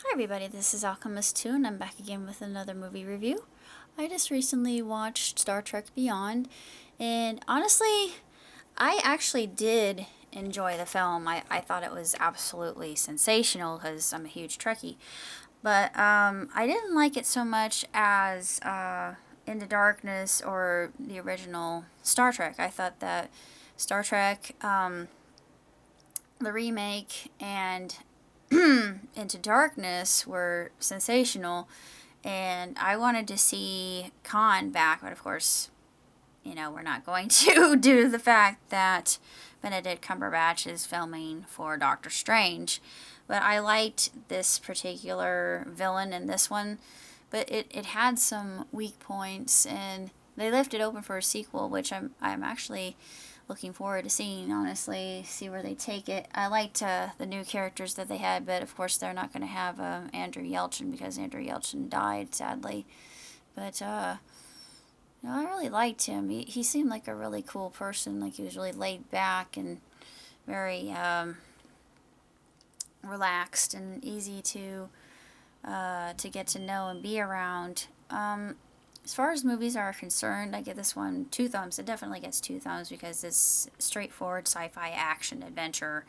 Hi everybody, this is Alchemist2 and I'm back again with another movie review. I just recently watched Star Trek Beyond, and honestly, I actually did enjoy the film. I thought it was absolutely sensational because I'm a huge Trekkie. But I didn't like it so much as Into Darkness or the original Star Trek. I thought that Star Trek, the remake, and Into Darkness were sensational, and I wanted to see Khan back, but of course, we're not going to due to the fact that Benedict Cumberbatch is filming for Doctor Strange. But I liked this particular villain in this one, but it had some weak points, and they left it open for a sequel, which I'm actually looking forward to seeing, honestly, see where they take it. I liked the new characters that they had, but of course they're not going to have Andrew Yelchin because Andrew Yelchin died, sadly. But I really liked him. He seemed like a really cool person. Like, he was really laid back and very relaxed and easy to get to know and be around. As far as movies are concerned, I give this one 2 thumbs. It definitely gets 2 thumbs because it's straightforward sci-fi action adventure,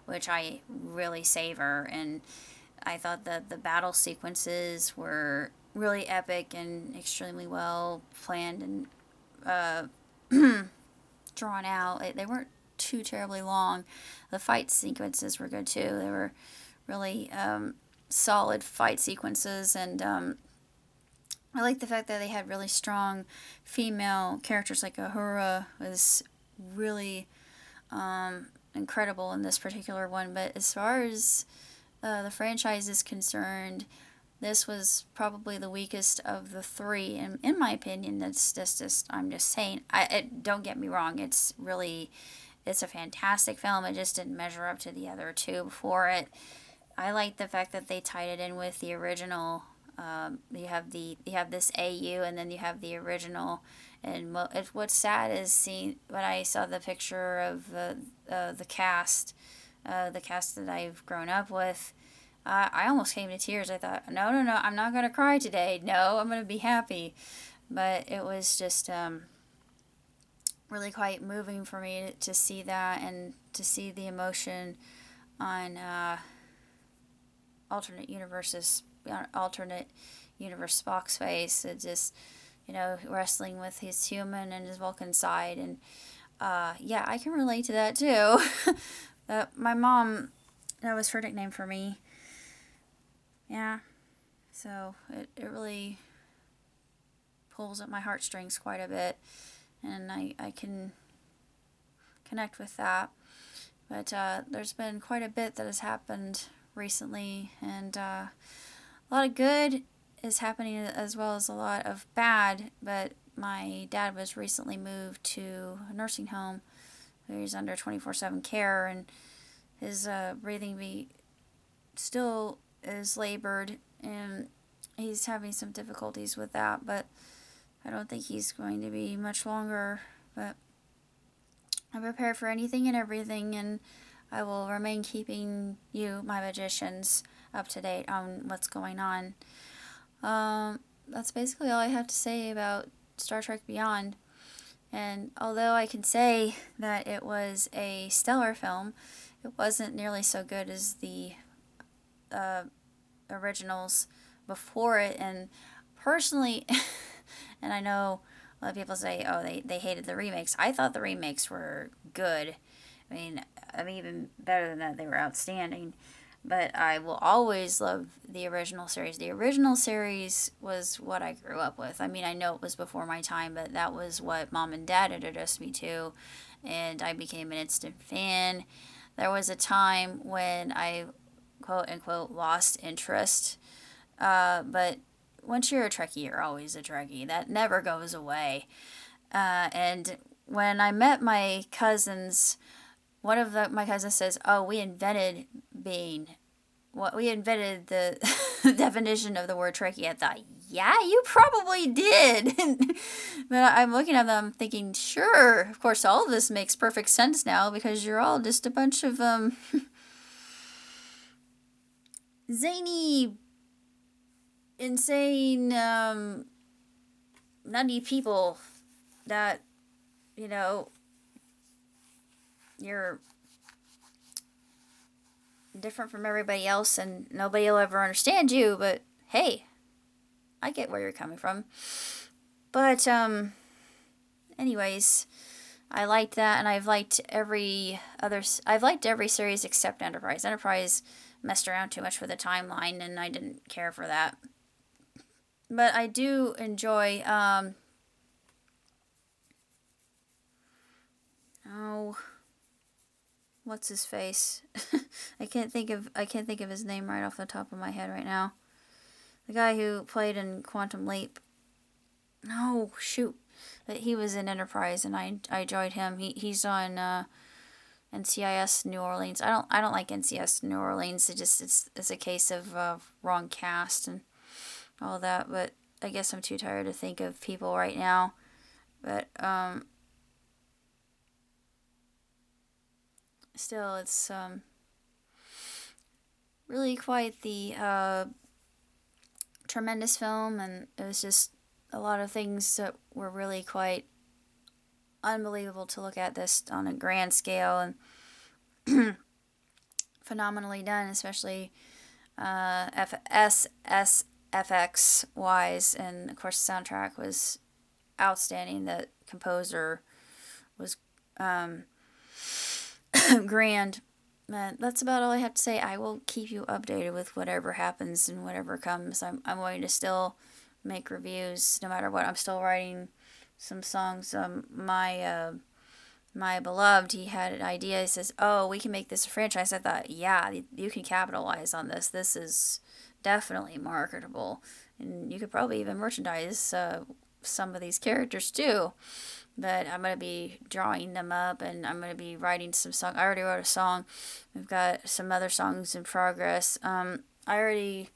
which I really savor. And I thought that the battle sequences were really epic and extremely well planned and drawn out. They weren't too terribly long. The fight sequences were good too. They were really solid fight sequences, and I like the fact that they had really strong female characters. Like Ahura was really incredible in this particular one. But as far as the franchise is concerned, this was probably the weakest of the three, and in my opinion. That's just I'm just saying. Don't get me wrong. It's a fantastic film. It just didn't measure up to the other two before it. I like the fact that they tied it in with the original. You have this AU, and then you have the original. And what's sad is seeing when I saw the picture of the cast that I've grown up with. I almost came to tears. I thought, no, no, no, I'm not gonna cry today. No, I'm gonna be happy. But it was just really quite moving for me to see that and to see the emotion on alternate universes, alternate universe Spock's face. It just, wrestling with his human and his Vulcan side, and yeah, I can relate to that too. My mom, that was her nickname for me. Yeah, so it really pulls at my heartstrings quite a bit, and I can connect with that. But there's been quite a bit that has happened recently, and a lot of good is happening as well as a lot of bad. But my dad was recently moved to a nursing home where he's under 24/7 care, and his breathing still is labored, and he's having some difficulties with that, but I don't think he's going to be much longer. But I'm prepared for anything and everything, and I will remain keeping you, my magicians, up to date on what's going on. That's basically all I have to say about Star Trek Beyond. And although I can say that it was a stellar film, it wasn't nearly so good as the originals before it. And personally, and I know a lot of people say, oh, they hated the remakes. I thought the remakes were good. I mean, even better than that, they were outstanding. But I will always love the original series. The original series was what I grew up with. I mean, I know it was before my time, but that was what mom and dad introduced me to, and I became an instant fan. There was a time when I, quote unquote, lost interest, but once you're a Trekkie, you're always a Trekkie. That never goes away. And when I met my cousins, my cousins says, "Oh, we invented we invented the definition of the word Trekkie." I thought, yeah, you probably did. But I'm looking at them thinking, sure, of course, all of this makes perfect sense now because you're all just a bunch of zany, insane, nutty people that, you know, you're different from everybody else and nobody will ever understand you, but hey, I get where you're coming from. But, anyways, I liked that, and I've liked every series except Enterprise. Enterprise messed around too much with the timeline, and I didn't care for that. But I do enjoy, oh, what's his face? I can't think of his name right off the top of my head right now. The guy who played in Quantum Leap. No, shoot. He was in Enterprise, and I enjoyed him. He's on NCIS New Orleans. I don't like NCIS New Orleans. It's a case of wrong cast and all that. But I guess I'm too tired to think of people right now. But still, it's really quite the tremendous film, and it was just a lot of things that were really quite unbelievable to look at this on a grand scale and phenomenally done, especially SFX wise, and of course the soundtrack was outstanding. The composer was grand. That's about all I have to say. I will keep you updated with whatever happens and whatever comes. I'm going to still make reviews no matter what. I'm still writing some songs. My beloved, he had an idea. He says, "Oh, we can make this a franchise." I thought, yeah, you can capitalize on this. This is definitely marketable, and you could probably even merchandise some of these characters too. But I'm going to be drawing them up, and I'm going to be writing some song. I already wrote a song. We've got some other songs in progress. I already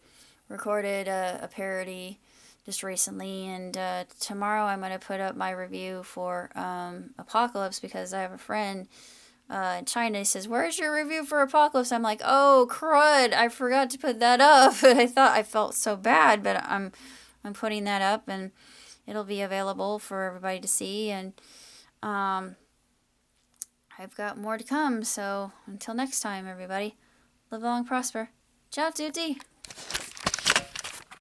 recorded a parody just recently, and tomorrow I'm going to put up my review for Apocalypse, because I have a friend in China. He says, "Where's your review for Apocalypse?" I'm like, "Oh crud, I forgot to put that up." I felt so bad, but I'm putting that up, and it'll be available for everybody to see, and I've got more to come. So until next time, everybody, live long, prosper. Ciao tutti.